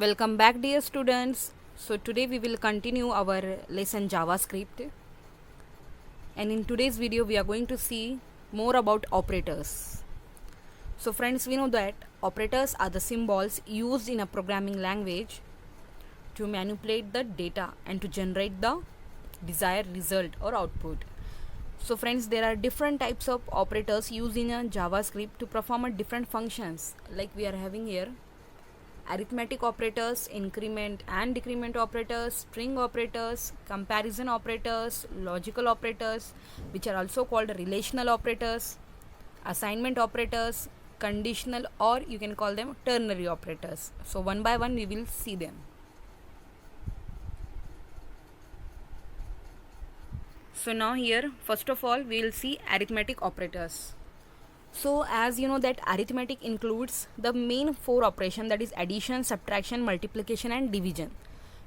Welcome back, dear students. So today we will continue our lesson JavaScript, and in today's video we are going to see more about operators. So friends, we know that operators are the symbols used in a programming language to manipulate the data and to generate the desired result or output. So friends, there are different types of operators used in a JavaScript to perform a different functions, like we are having here: arithmetic operators, increment and decrement operators, string operators, comparison operators, logical operators, which are also called relational operators, assignment operators, conditional, or you can call them ternary operators. So one by one we will see them. So now here, first of all, we will see arithmetic operators. So as you know that arithmetic includes the main four operations, that is addition, subtraction, multiplication and division.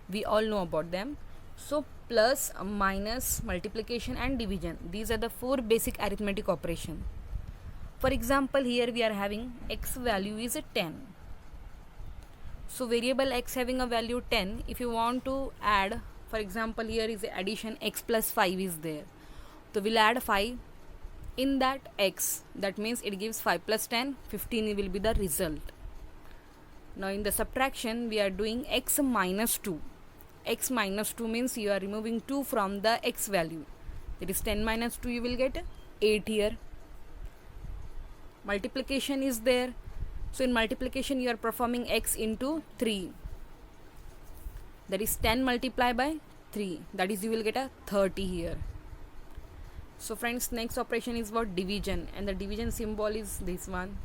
We all know about them. So plus, minus, multiplication and division, these are the four basic arithmetic operations. For example, here we are having x value is a 10. So variable x having a value 10, if you want to add, for example here is addition, x plus 5 is there. So we'll add 5 in that x, that means it gives 5 plus 10, 15 will be the result. Now in the subtraction we are doing x minus 2. X minus 2 means you are removing 2 from the x value, that is 10 minus 2, you will get 8 here. Multiplication is there, so in multiplication you are performing x into 3, that is 10 multiplied by 3, that is you will get a 30 here. So friends, next operation is about division, and the division symbol is this one,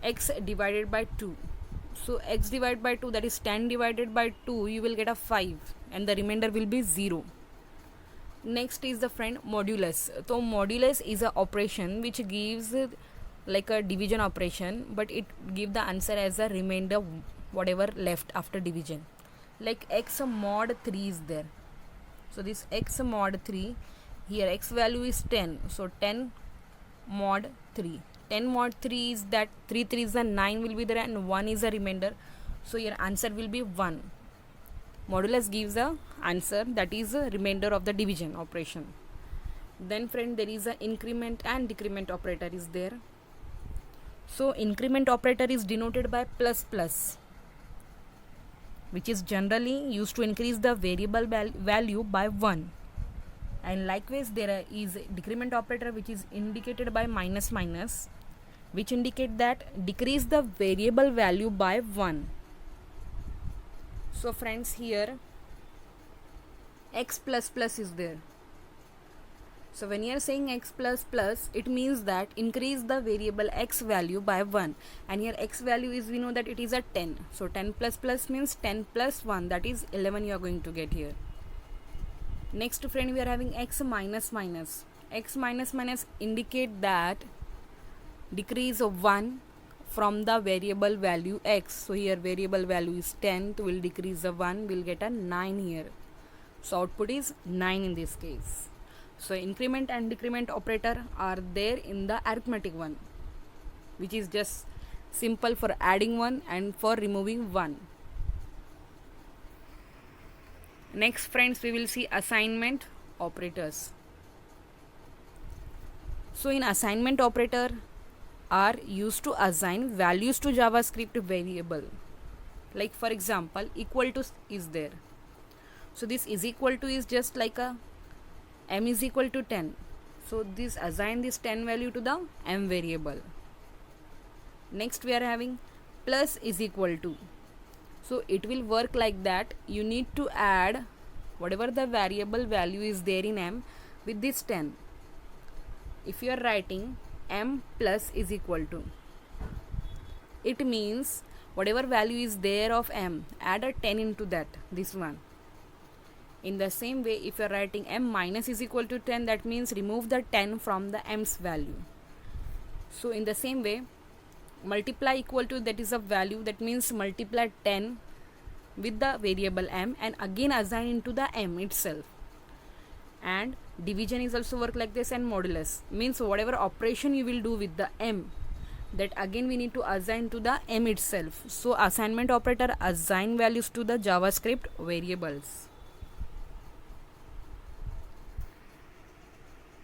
x divided by 2. So x divided by 2, that is 10 divided by 2, you will get a 5 and the remainder will be 0. Next is the friend modulus. So modulus is a operation which gives like a division operation, but it give the answer as a remainder whatever left after division. Like x mod 3 is there. So this x mod 3, here x value is 10, so 10 mod 3. 10 mod 3 is that 3 3 is a 9 will be there and 1 is a remainder, so your answer will be 1. Modulus gives a answer, that is a remainder of the division operation. Then friend, there is a increment and decrement operator is there. So increment operator is denoted by plus plus, which is generally used to increase the variable value by 1. And likewise there is decrement operator which is indicated by minus minus, which indicate that decrease the variable value by 1. So friends, here x plus plus is there. So when you are saying x plus plus, it means that increase the variable x value by 1, and here x value is, we know that it is a 10. So 10 plus plus means 10 plus 1, that is 11 you are going to get here. Next friend, we are having x minus minus. X minus minus indicate that decrease of 1 from the variable value x. So here variable value is 10, so will decrease the 1, will get a 9 here. So output is 9 in this case. So increment and decrement operator are there in the arithmetic one, which is just simple for adding 1 and for removing 1. Next friends, we will see assignment operators. So in assignment operator are used to assign values to JavaScript variable. Like for example, equal to is there. So this is equal to is just like a m is equal to 10. So this assign this 10 value to the m variable. Next we are having plus is equal to. So it will work like that, you need to add whatever the variable value is there in m with this 10. If you are writing m plus is equal to, it means whatever value is there of m, add a 10 into that, this one. In the same way, if you are writing m minus is equal to 10, that means remove the 10 from the m's value. So in the same way, multiply equal to, that is a value, that means multiply 10 with the variable m and again assign into the m itself. And division is also work like this, and modulus means whatever operation you will do with the m, that again we need to assign to the m itself. So assignment operator assign values to the JavaScript variables.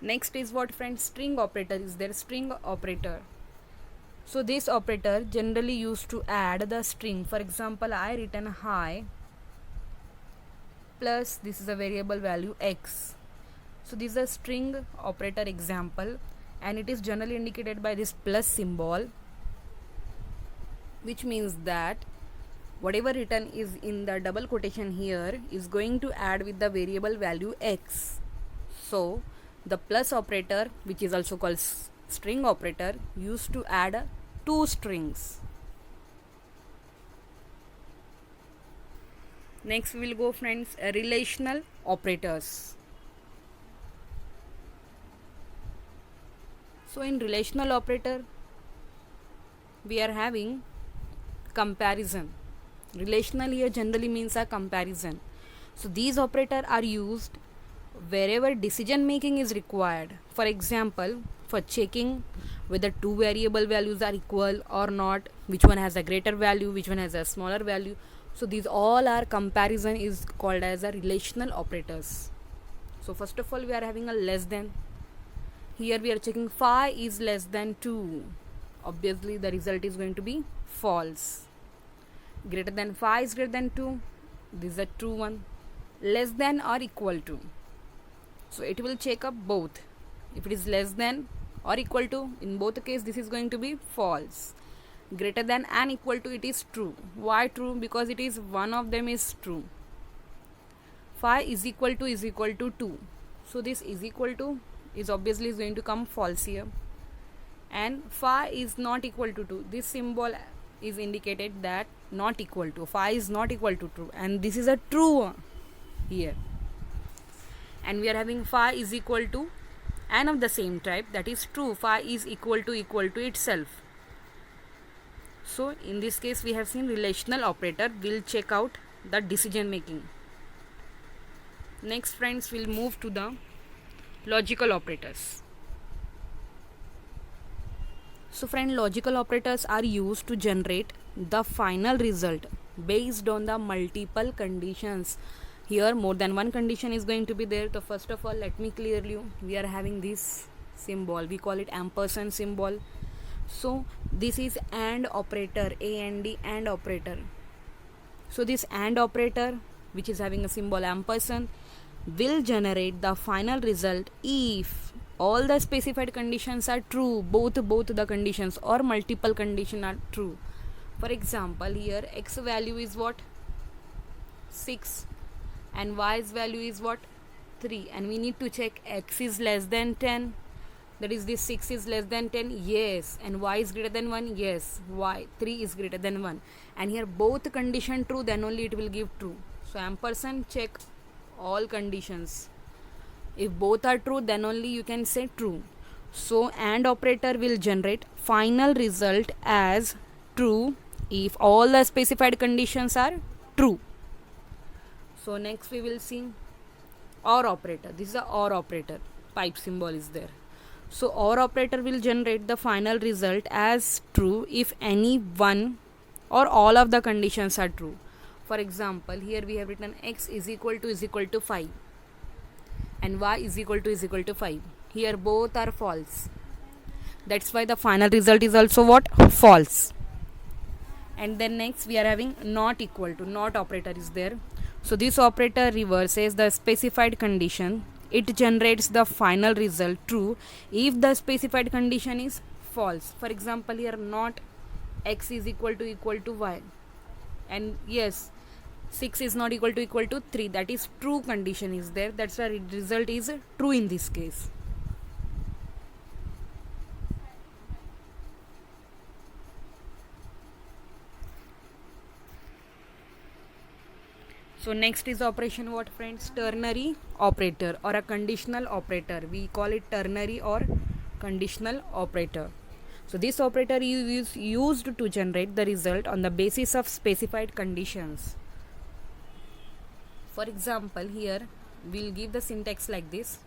Next is what friends, string operator is there. String operator, so this operator generally used to add the string. For example, I written hi plus this is a variable value x. So this is a string operator example, and it is generally indicated by this plus symbol, which means that whatever written is in the double quotation here is going to add with the variable value x. So the plus operator, which is also called string operator, used to add two strings. Next we will go friends, relational operators. So in relational operator we are having comparison. Relational here generally means a comparison. So these operators are used wherever decision making is required. For example, for checking whether two variable values are equal or not, which one has a greater value, which one has a smaller value. So these all are comparison is called as a relational operators. So first of all we are having a less than. Here we are checking 5 is less than 2. Obviously the result is going to be false. Greater than 5 is greater than 2. This is a true one. Less than or equal to. So it will check up both. If it is less than or equal to, in both cases this is going to be false. Greater than and equal to, it is true. Why true? Because it is one of them is true. 5 is equal to 2. So this is equal to is obviously is going to come false here. And 5 is not equal to 2. This symbol is indicated that not equal to. 5 is not equal to true. And this is a true one here. And we are having 5 is equal to and of the same type, that is true. 5 is equal to itself. So in this case we have seen relational operator will check out the decision making. Next friends, we'll move to the logical operators. So friend, logical operators are used to generate the final result based on the multiple conditions. Here more than one condition is going to be there. So first of all, let me clear you. We are having this symbol, we call it ampersand symbol. So this is AND operator, AND AND operator. So this AND operator, which is having a symbol ampersand, will generate the final result if all the specified conditions are true, both the conditions or multiple conditions are true. For example, here x value is what? 6 and y's value is what? 3, and we need to check x is less than 10, that is this 6 is less than 10, yes, and y is greater than 1, yes, 3 is greater than 1, and here both condition true, then only it will give true. So ampersand check all conditions. If both are true, then only you can say true. So AND operator will generate final result as true if all the specified conditions are true. So next we will see OR operator. This is a OR operator. Pipe symbol is there. So OR operator will generate the final result as true if any one or all of the conditions are true. For example, here we have written x is equal to 5 and y is equal to 5. Here both are false. That's why the final result is also what? False. And then next we are having not equal to. Not operator is there. So this operator reverses the specified condition. It generates the final result true if the specified condition is false. For example, here not x is equal to y, and yes, 6 is not equal to 3, that is true condition is there, that's why result is true in this case. So next is operation what friends? Ternary operator or a conditional operator. We call it ternary or conditional operator. So this operator is used to generate the result on the basis of specified conditions. For example, here we'll give the syntax like this.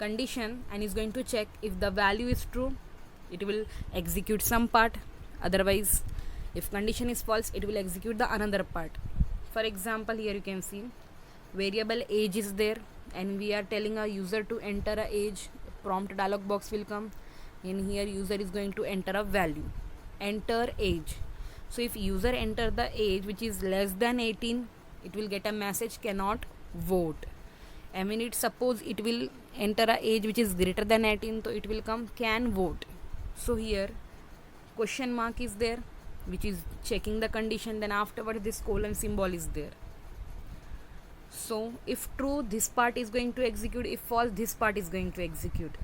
condition and is going to check if the value is true, it will execute some part. Otherwise, if condition is false, it will execute the another part. For example, here you can see variable age is there and we are telling our user to enter a age. Prompt dialog box will come. In here user is going to enter a value, enter age. So if user enter the age which is less than 18, it will get a message cannot vote. And when it suppose it will enter a age which is greater than 18, so it will come can vote. So here question mark is there which is checking the condition, then afterwards this colon symbol is there. So if true, this part is going to execute, if false, this part is going to execute.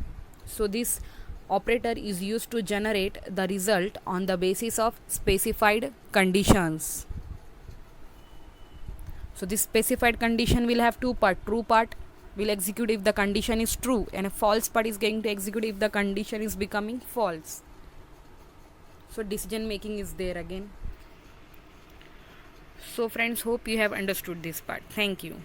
So this operator is used to generate the result on the basis of specified conditions. So this specified condition will have two parts. True part will execute if the condition is true, and a false part is going to execute if the condition is becoming false. So decision making is there again. So friends, hope you have understood this part. Thank you.